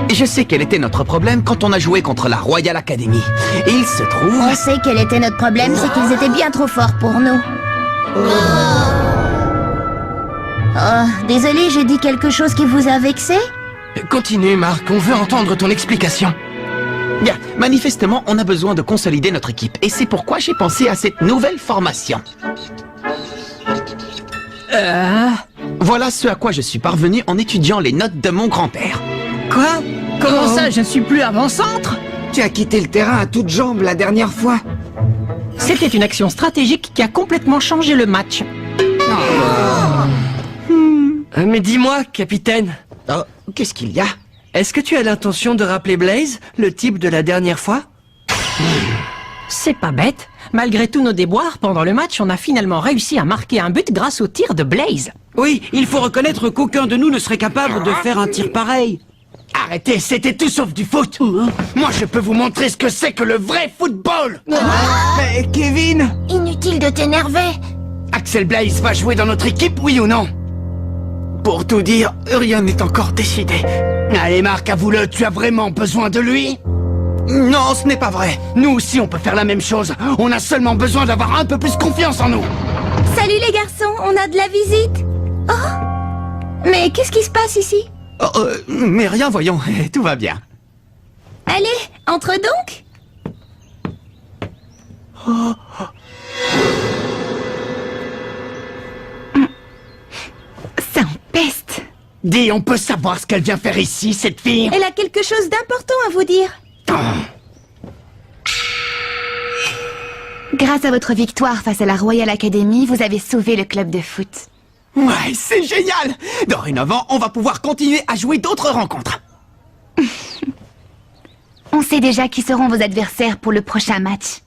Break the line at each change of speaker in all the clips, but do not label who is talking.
Je sais quel était notre problème quand on a joué contre la Royal Academy. Et il se trouve...
On sait quel était notre problème, c'est qu'ils étaient bien trop forts pour nous. Oh, désolé, j'ai dit quelque chose qui vous a vexé?
Continue, Marc, on veut entendre ton explication.
Bien, manifestement, on a besoin de consolider notre équipe. Et c'est pourquoi j'ai pensé à cette nouvelle formation. Voilà ce à quoi je suis parvenu en étudiant les notes de mon grand-père.
Quoi? Comment ça, je ne suis plus avant-centre?
Tu as quitté le terrain à toutes jambes la dernière fois.
C'était une action stratégique qui a complètement changé le match.
Mais dis-moi, capitaine,
Oh, qu'est-ce qu'il y a?
est-ce que tu as l'intention de rappeler Blaze, le type de la dernière fois?
C'est pas bête. Malgré tous nos déboires, pendant le match, on a finalement réussi à marquer un but grâce au tir de Blaze.
Oui, il faut reconnaître qu'aucun de nous ne serait capable de faire un tir pareil.
Arrêtez, c'était tout sauf du foot. Moi, je peux vous montrer ce que c'est que le vrai football.
Mais Kevin!
Inutile de t'énerver.
Axel Blaze va jouer dans notre équipe, oui ou non?
Pour tout dire, rien n'est encore décidé.
Allez, Marc, avoue-le, tu as vraiment besoin de lui?
Non, ce n'est pas vrai.
Nous aussi, on peut faire la même chose. On a seulement besoin d'avoir un peu plus confiance en nous.
Salut les garçons, on a de la visite. Oh! Mais qu'est-ce qui se passe ici?
Oh, mais rien, voyons, tout va bien.
Allez, entre donc. Ça empeste.
Dis, on peut savoir ce qu'elle vient faire ici, cette fille?
Elle a quelque chose d'important à vous dire. Grâce à votre victoire face à la Royal Academy, vous avez sauvé le club de foot.
Ouais, c'est génial! Dorénavant, on va pouvoir continuer à jouer d'autres rencontres.
On sait déjà qui seront vos adversaires pour le prochain match.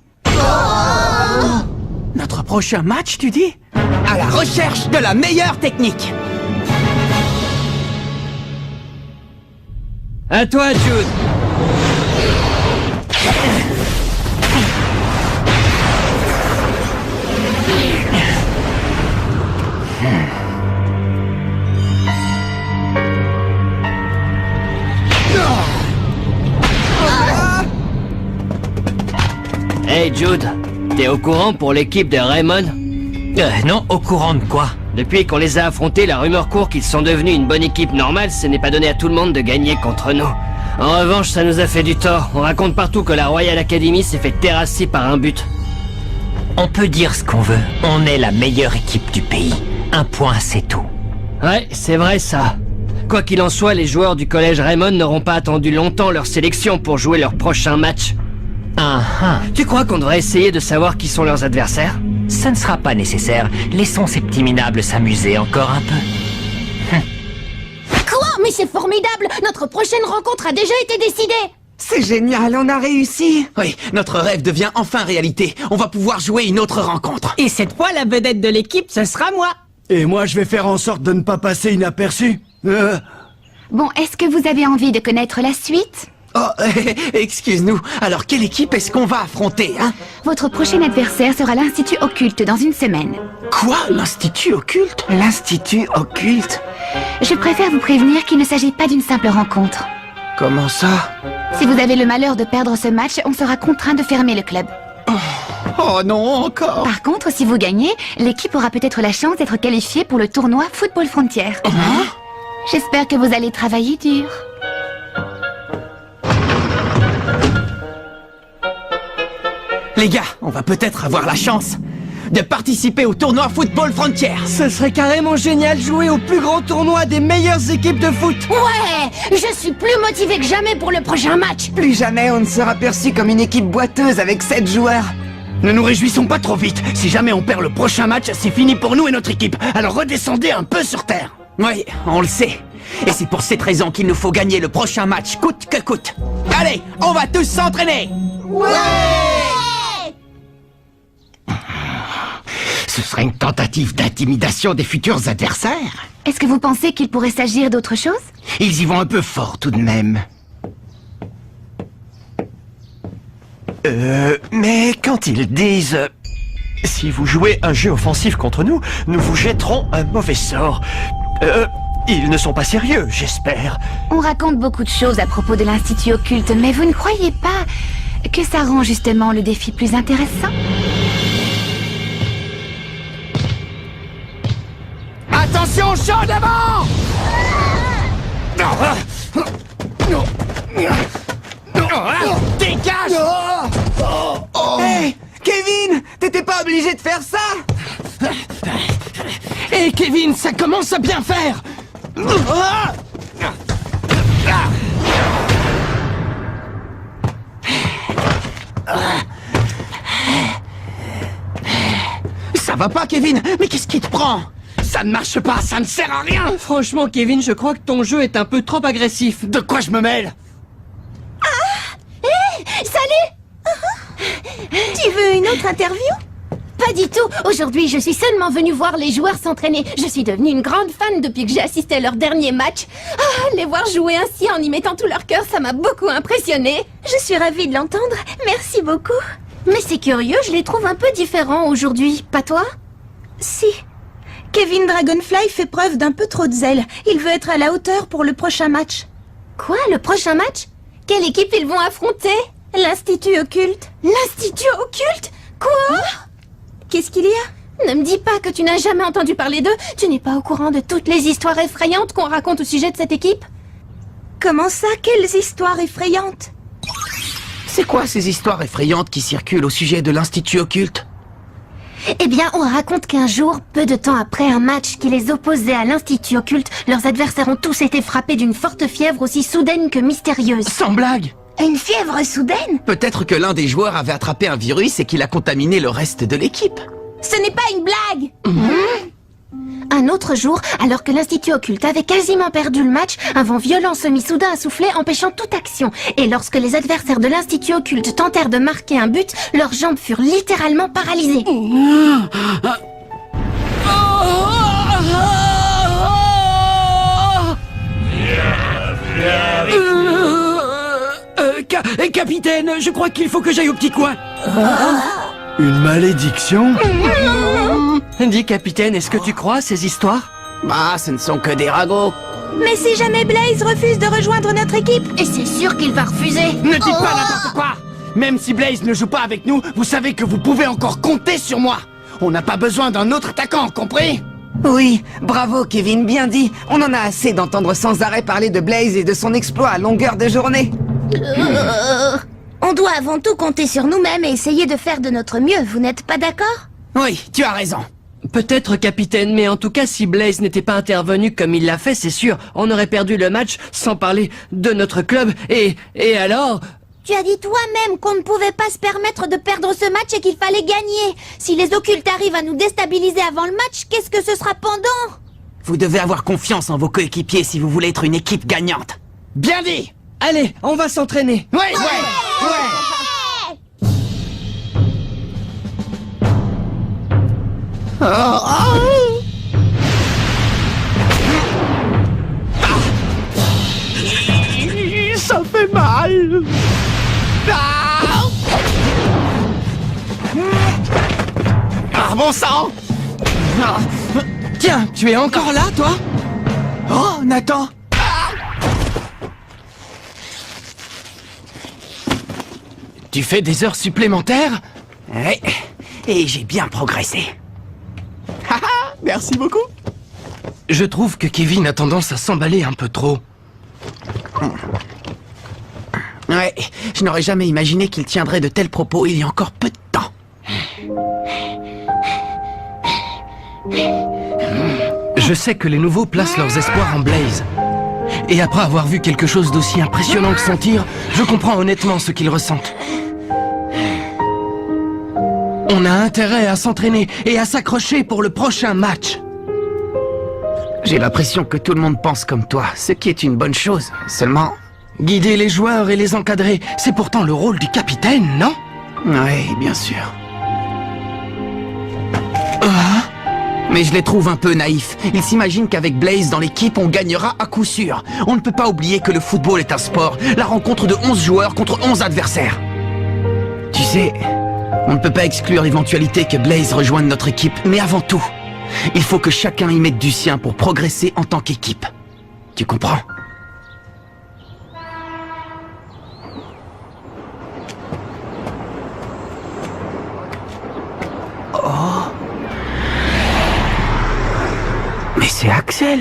Notre prochain match, tu dis? À la recherche de la meilleure technique.
À toi, Jude. Hey Jude, t'es au courant pour l'équipe de Raymond?
Non, au courant de quoi?
Depuis qu'on les a affrontés, la rumeur court qu'ils sont devenus une bonne équipe normale, ce n'est pas donné à tout le monde de gagner contre nous. En revanche, ça nous a fait du tort. On raconte partout que la Royal Academy s'est fait terrasser par un but.
On peut dire ce qu'on veut. On est la meilleure équipe du pays. Un point, c'est tout.
Ouais, c'est vrai ça. Quoi qu'il en soit, les joueurs du collège Raymond n'auront pas attendu longtemps leur sélection pour jouer leur prochain match. Tu crois qu'on devrait essayer de savoir qui sont leurs adversaires?
Ça ne sera pas nécessaire. Laissons ces petits minables s'amuser encore un peu.
Quoi? Mais c'est formidable! Notre prochaine rencontre a déjà été décidée!
C'est génial, on a réussi!
Oui, notre rêve devient enfin réalité. On va pouvoir jouer une autre rencontre.
Et cette fois, la vedette de l'équipe, ce sera moi.
Et moi, je vais faire en sorte de ne pas passer inaperçu.
Bon, est-ce que vous avez envie de connaître la suite?
Oh, excuse-nous. Alors, quelle équipe est-ce qu'on va affronter, hein?
Votre prochain adversaire sera l'Institut Occulte dans une semaine.
Quoi? L'Institut Occulte?
L'Institut Occulte?
Je préfère vous prévenir qu'il ne s'agit pas d'une simple rencontre.
Comment ça?
Si vous avez le malheur de perdre ce match, on sera contraint de fermer le club.
Oh non, encore?
Par contre, si vous gagnez, l'équipe aura peut-être la chance d'être qualifiée pour le tournoi Football Frontier. J'espère que vous allez travailler dur.
Les gars, on va peut-être avoir la chance de participer au tournoi Football Frontier.
Ce serait carrément génial de jouer au plus grand tournoi des meilleures équipes de foot.
Ouais! Je suis plus motivée que jamais pour le prochain match.
Plus jamais on ne sera perçu comme une équipe boiteuse avec 7 joueurs.
Ne nous réjouissons pas trop vite. Si jamais on perd le prochain match, c'est fini pour nous et notre équipe. Alors redescendez un peu sur terre.
Oui, on le sait. Et c'est pour cette raison qu'il nous faut gagner le prochain match, coûte que coûte. Allez, on va tous s'entraîner.
Ce serait une tentative d'intimidation des futurs adversaires.
Est-ce que vous pensez qu'il pourrait s'agir d'autre chose?
Ils y vont un peu fort tout de même.
Mais quand ils disent si vous jouez un jeu offensif contre nous, nous vous jetterons un mauvais sort. Ils ne sont pas sérieux, j'espère.
On raconte beaucoup de choses à propos de l'Institut Occulte, mais vous ne croyez pas que ça rend justement le défi plus intéressant?
Attention, champ d'avant! Dégage!
Hé, Kevin, t'étais pas obligé de faire ça?
Hé, Kevin, ça commence à bien faire! Ça va pas, Kevin? Mais qu'est-ce qui te prend? Ça ne marche pas, ça ne sert à rien!
Franchement, Kevin, je crois que ton jeu est un peu trop agressif.
De quoi je me mêle?
Salut! Tu veux une autre interview? Pas du tout. Aujourd'hui, je suis seulement venue voir les joueurs s'entraîner. Je suis devenue une grande fan depuis que j'ai assisté à leur dernier match. Ah, les voir jouer ainsi en y mettant tout leur cœur, ça m'a beaucoup impressionnée. Je suis ravie de l'entendre. Merci beaucoup. Mais c'est curieux, je les trouve un peu différents aujourd'hui. Pas toi?
Si. Kevin Dragonfly fait preuve d'un peu trop de zèle. Il veut être à la hauteur pour le prochain match.
Quoi, le prochain match? Quelle équipe ils vont affronter?
L'Institut Occulte.
L'Institut Occulte? Quoi?
Qu'est-ce qu'il y a?
Ne me dis pas que tu n'as jamais entendu parler d'eux. Tu n'es pas au courant de toutes les histoires effrayantes qu'on raconte au sujet de cette équipe?
Comment ça? Quelles histoires effrayantes?
C'est quoi ces histoires effrayantes qui circulent au sujet de l'Institut Occulte?
Eh bien, on raconte qu'un jour, peu de temps après un match qui les opposait à l'Institut Occulte, leurs adversaires ont tous été frappés d'une forte fièvre aussi soudaine que mystérieuse.
Sans blague!
Une fièvre soudaine?
Peut-être que l'un des joueurs avait attrapé un virus et qu'il a contaminé le reste de l'équipe.
Ce n'est pas une blague! Un autre jour, alors que l'Institut Occulte avait quasiment perdu le match, un vent violent se mit soudain à souffler, empêchant toute action. Et lorsque les adversaires de l'Institut Occulte tentèrent de marquer un but, leurs jambes furent littéralement paralysées.
Capitaine, je crois qu'il faut que j'aille au petit coin.
Une malédiction?
Dis, capitaine, est-ce que tu crois à ces histoires?
Bah, ce ne sont que des ragots.
Mais si jamais Blaze refuse de rejoindre notre équipe?
Et c'est sûr qu'il va refuser.
Ne dites pas n'importe quoi! Même si Blaze ne joue pas avec nous, vous savez que vous pouvez encore compter sur moi! On n'a pas besoin d'un autre attaquant, compris?
Oui, bravo Kevin, bien dit. On en a assez d'entendre sans arrêt parler de Blaze et de son exploit à longueur de journée.
On doit avant tout compter sur nous-mêmes et essayer de faire de notre mieux, vous n'êtes pas d'accord?
Oui, tu as raison.
Peut-être, capitaine, mais en tout cas, si Blaze n'était pas intervenu comme il l'a fait, c'est sûr, on aurait perdu le match, sans parler de notre club, et alors...
Tu as dit toi-même qu'on ne pouvait pas se permettre de perdre ce match et qu'il fallait gagner. Si les occultes arrivent à nous déstabiliser avant le match, qu'est-ce que ce sera pendant?
Vous devez avoir confiance en vos coéquipiers si vous voulez être une équipe gagnante.
Bien dit!
Allez, on va s'entraîner.
Ouais! Ça fait mal! Ah, bon sang!
Tiens, tu es encore là, toi?
Oh, Nathan! Tu fais des heures supplémentaires?
Ouais, et j'ai bien progressé.
Merci beaucoup. Je trouve que Kevin a tendance à s'emballer un peu trop.
Ouais, je n'aurais jamais imaginé qu'il tiendrait de tels propos il y a encore peu de temps.
Je sais que les nouveaux placent leurs espoirs en Blaze. Et après avoir vu quelque chose d'aussi impressionnant que son tir, je comprends honnêtement ce qu'ils ressentent. On a intérêt à s'entraîner et à s'accrocher pour le prochain match.
J'ai l'impression que tout le monde pense comme toi, ce qui est une bonne chose. Seulement...
Guider les joueurs et les encadrer, c'est pourtant le rôle du capitaine, non?
Ouais, bien sûr. Mais je les trouve un peu naïfs. Ils s'imaginent qu'avec Blaze dans l'équipe, on gagnera à coup sûr. On ne peut pas oublier que le football est un sport, la rencontre de 11 joueurs contre 11 adversaires. Tu sais, on ne peut pas exclure l'éventualité que Blaze rejoigne notre équipe, mais avant tout, il faut que chacun y mette du sien pour progresser en tant qu'équipe. tu comprends? Oh. Mais c'est Axel.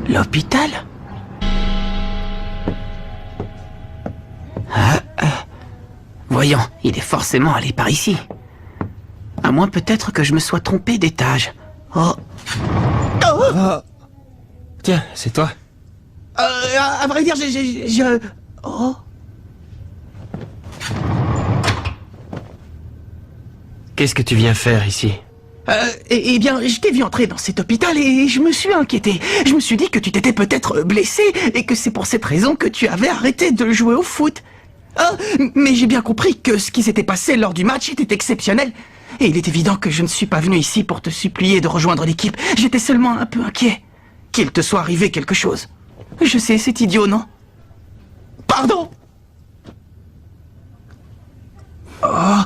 L'hôpital? Voyons, il est forcément allé par ici. À moins peut-être que je me sois trompé d'étage. Oh.
Tiens, c'est toi.
À vrai dire, Oh.
Qu'est-ce que tu viens faire ici?
Eh bien, je t'ai vu entrer dans cet hôpital et je me suis inquiété. Je me suis dit que tu t'étais peut-être blessé et que c'est pour cette raison que tu avais arrêté de jouer au foot. Mais j'ai bien compris que ce qui s'était passé lors du match était exceptionnel. Et il est évident que je ne suis pas venu ici pour te supplier de rejoindre l'équipe. J'étais seulement un peu inquiet. Qu'il te soit arrivé quelque chose. Je sais, c'est idiot, non? Pardon! Oh!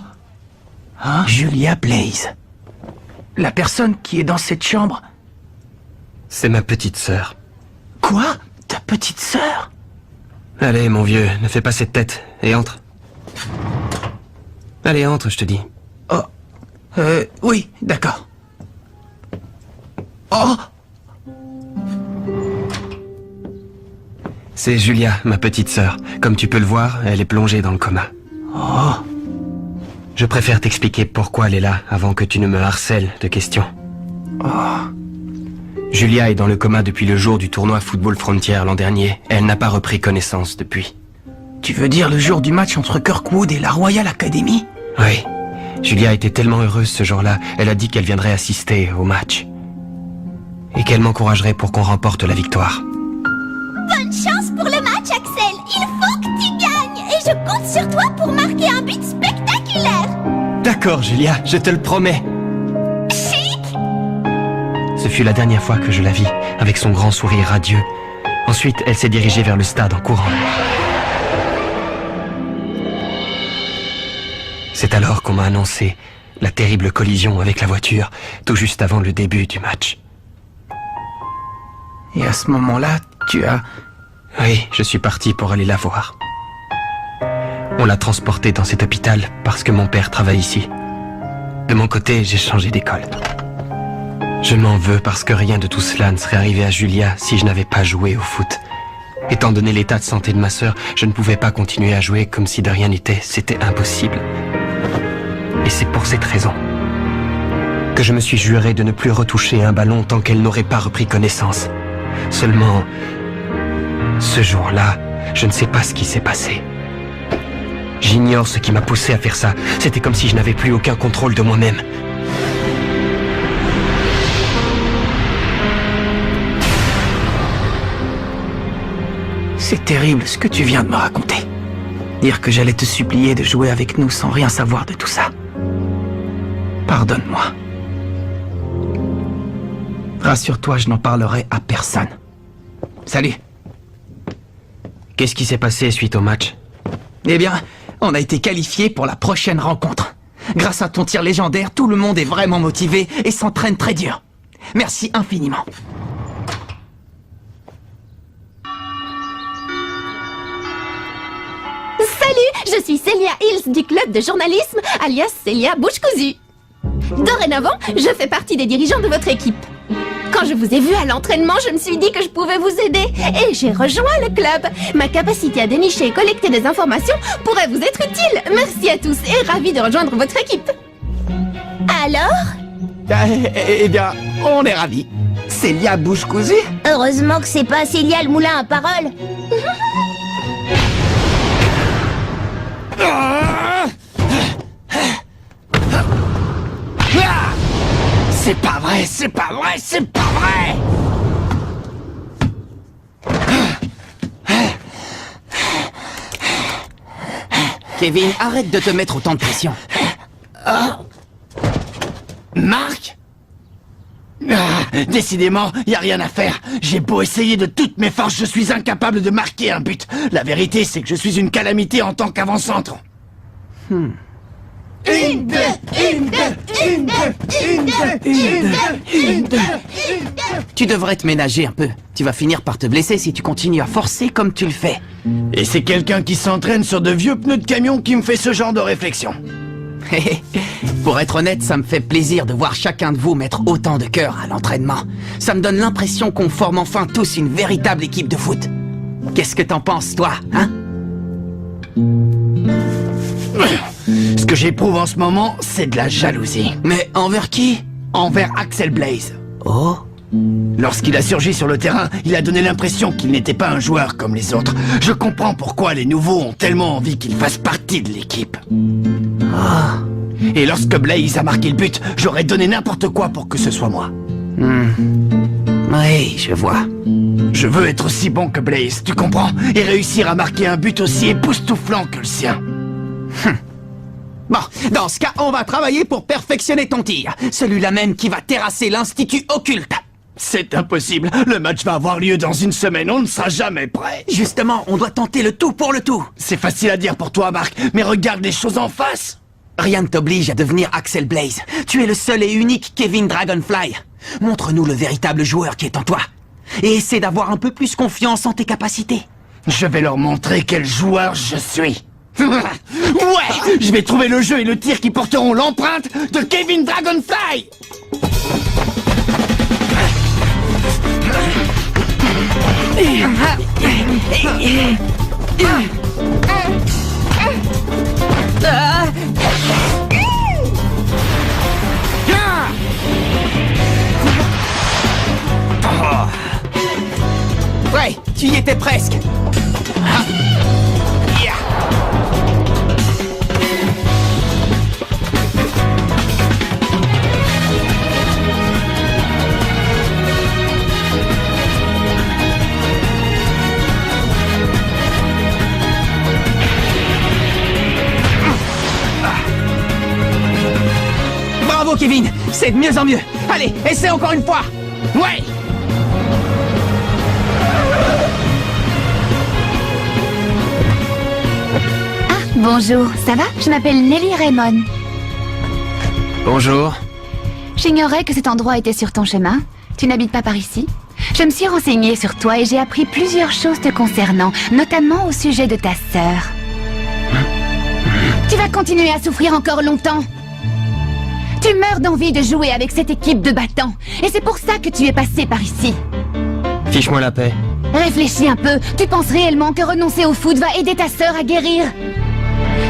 Julia Blaze. La personne qui est dans cette chambre.
C'est ma petite sœur.
Quoi? Ta petite sœur?
Allez, mon vieux, ne fais pas cette tête, et entre. Allez, entre, je te dis.
Oh. Oui, d'accord. Oh!
C'est Julia, ma petite sœur. Comme tu peux le voir, elle est plongée dans le coma.
Oh.
Je préfère t'expliquer pourquoi elle est là, avant que tu ne me harcèles de questions.
Oh.
Julia est dans le coma depuis le jour du tournoi Football Frontier l'an dernier. Elle n'a pas repris connaissance depuis.
Tu veux dire le jour du match entre Kirkwood et la Royal Academy?
Oui. Julia était tellement heureuse ce jour-là, elle a dit qu'elle viendrait assister au match. Et qu'elle m'encouragerait pour qu'on remporte la victoire.
Bonne chance pour le match, Axel. Il faut que tu gagnes. Et je compte sur toi pour marquer un but spectaculaire.
D'accord, Julia, je te le promets.
Chic.
Ce fut la dernière fois que je la vis, avec son grand sourire radieux. Ensuite, elle s'est dirigée vers le stade en courant. C'est alors qu'on m'a annoncé la terrible collision avec la voiture, tout juste avant le début du match.
Et à ce moment-là, tu as...
Oui, je suis parti pour aller la voir. On l'a transportée dans cet hôpital parce que mon père travaille ici. De mon côté, j'ai changé d'école. Je m'en veux parce que rien de tout cela ne serait arrivé à Julia si je n'avais pas joué au foot. Étant donné l'état de santé de ma sœur, je ne pouvais pas continuer à jouer comme si de rien n'était. C'était impossible. Et c'est pour cette raison que je me suis juré de ne plus retoucher un ballon tant qu'elle n'aurait pas repris connaissance. Seulement, ce jour-là, je ne sais pas ce qui s'est passé. J'ignore ce qui m'a poussé à faire ça. C'était comme si je n'avais plus aucun contrôle de moi-même.
C'est terrible ce que tu viens de me raconter. Dire que j'allais te supplier de jouer avec nous sans rien savoir de tout ça. Pardonne-moi. Rassure-toi, je n'en parlerai à personne. Salut.
Qu'est-ce qui s'est passé suite au match?
Eh bien, on a été qualifiés pour la prochaine rencontre. Grâce à ton tir légendaire, tout le monde est vraiment motivé et s'entraîne très dur. Merci infiniment.
Salut, je suis Célia Hills du club de journalisme, alias Célia Bouche Cousue. Dorénavant, je fais partie des dirigeants de votre équipe. Quand je vous ai vu à l'entraînement, je me suis dit que je pouvais vous aider. Et j'ai rejoint le club. Ma capacité à dénicher et collecter des informations pourrait vous être utile. Merci à tous et ravi de rejoindre votre équipe. Alors?
Eh bien, on est ravis. Célia Bouche Cousue?
Heureusement que c'est pas Célia le moulin à parole.
C'est pas vrai, c'est pas vrai, c'est pas vrai! Kevin, arrête de te mettre autant de pression.
Marc? Décidément, y a rien à faire. J'ai beau essayer de toutes mes forces, je suis incapable de marquer un but. La vérité, c'est que je suis une calamité en tant qu'avant-centre.
Tu devrais te ménager un peu. Tu vas finir par te blesser si tu continues à forcer comme tu le fais.
Et c'est quelqu'un qui s'entraîne sur de vieux pneus de camion qui me fait ce genre de réflexion.
Pour être honnête, ça me fait plaisir de voir chacun de vous mettre autant de cœur à l'entraînement. Ça me donne l'impression qu'on forme enfin tous une véritable équipe de foot. Qu'est-ce que t'en penses, toi, hein?
Ce que j'éprouve en ce moment, c'est de la jalousie.
Mais envers qui?
Envers Axel Blaze.
Oh?
Lorsqu'il a surgi sur le terrain, il a donné l'impression qu'il n'était pas un joueur comme les autres. Je comprends pourquoi les nouveaux ont tellement envie qu'il fasse partie de l'équipe. Et lorsque Blaze a marqué le but, j'aurais donné n'importe quoi pour que ce soit moi.
Oui, je vois.
Je veux être aussi bon que Blaze, tu comprends? Et réussir à marquer un but aussi époustouflant que le sien.
Bon, dans ce cas, on va travailler pour perfectionner ton tir. Celui-là même qui va terrasser l'Institut Occulte.
C'est impossible. Le match va avoir lieu dans une semaine. On ne sera jamais prêt.
Justement, on doit tenter le tout pour le tout.
C'est facile à dire pour toi, Marc, mais regarde les choses en face.
Rien ne t'oblige à devenir Axel Blaze. Tu es le seul et unique Kevin Dragonfly. Montre-nous le véritable joueur qui est en toi. Et essaie d'avoir un peu plus confiance en tes capacités.
Je vais leur montrer quel joueur je suis. Ouais! Je vais trouver le jeu et le tir qui porteront l'empreinte de Kevin Dragonfly.
Ouais, tu y étais presque. Bravo Kevin, c'est de mieux en mieux. Allez, essaie encore une fois. Ouais.
Bonjour, ça va? Je m'appelle Nelly Raymond.
Bonjour.
J'ignorais que cet endroit était sur ton chemin. Tu n'habites pas par ici? Je me suis renseignée sur toi et j'ai appris plusieurs choses te concernant, notamment au sujet de ta sœur. Tu vas continuer à souffrir encore longtemps. Tu meurs d'envie de jouer avec cette équipe de battants. Et c'est pour ça que tu es passé par ici.
Fiche-moi la paix.
Réfléchis un peu. Tu penses réellement que renoncer au foot va aider ta sœur à guérir?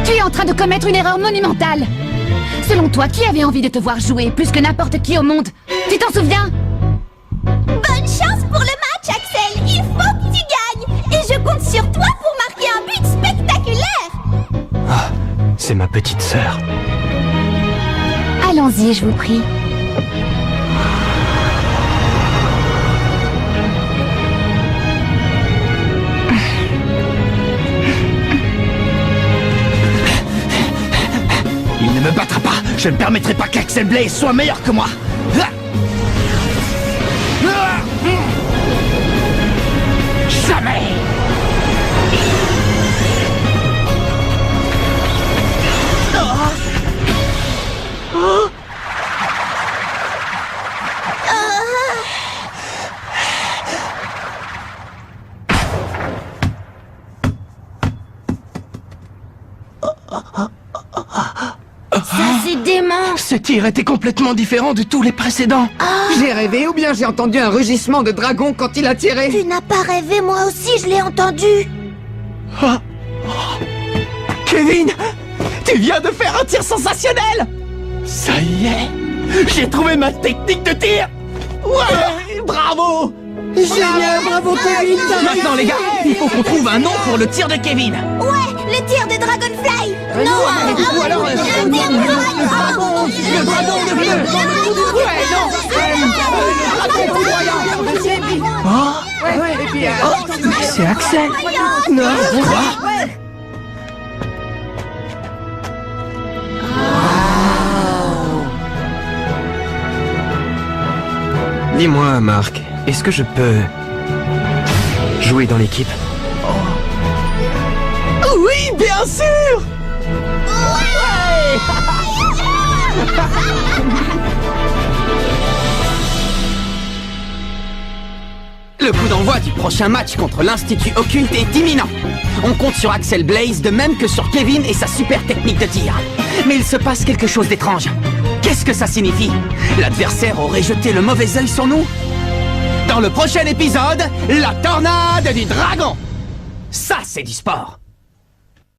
Tu es en train de commettre une erreur monumentale. Selon toi, qui avait envie de te voir jouer plus que n'importe qui au monde? Tu t'en souviens?
Bonne chance pour le match, Axel. Il faut que tu gagnes. Et je compte sur toi pour marquer un but spectaculaire.
Ah, c'est ma petite sœur.
Allons-y, je vous prie.
Il ne me battra pas. Je ne permettrai pas qu'Axel Blaze soit meilleur que moi. Jamais.
Ça, c'est dément.
Ce tir était complètement différent de tous les précédents.
J'ai rêvé ou bien j'ai entendu un rugissement de dragon quand il a tiré?
Tu n'as pas rêvé, moi aussi, je l'ai entendu.
Kevin, tu viens de faire un tir sensationnel.
Ça y est. J'ai trouvé ma technique de tir.
Ouais, bravo.
Génial, bravo Kevin!
Maintenant les gars, il faut qu'on trouve un nom pour le tir de Kevin.
Ouais, le tir de Dragonfly.
Ou alors le dragon de bleu. Ouais, non.
C'est Axel. Non, Dis-moi, Marc, est-ce que je peux jouer dans l'équipe?
Oui, bien sûr! Le coup d'envoi du prochain match contre l'Institut Occulte est imminent. On compte sur Axel Blaze de même que sur Kevin et sa super technique de tir. Mais il se passe quelque chose d'étrange. Qu'est-ce que ça signifie? L'adversaire aurait jeté le mauvais œil sur nous? Dans le prochain épisode, la tornade du dragon! Ça, c'est du sport!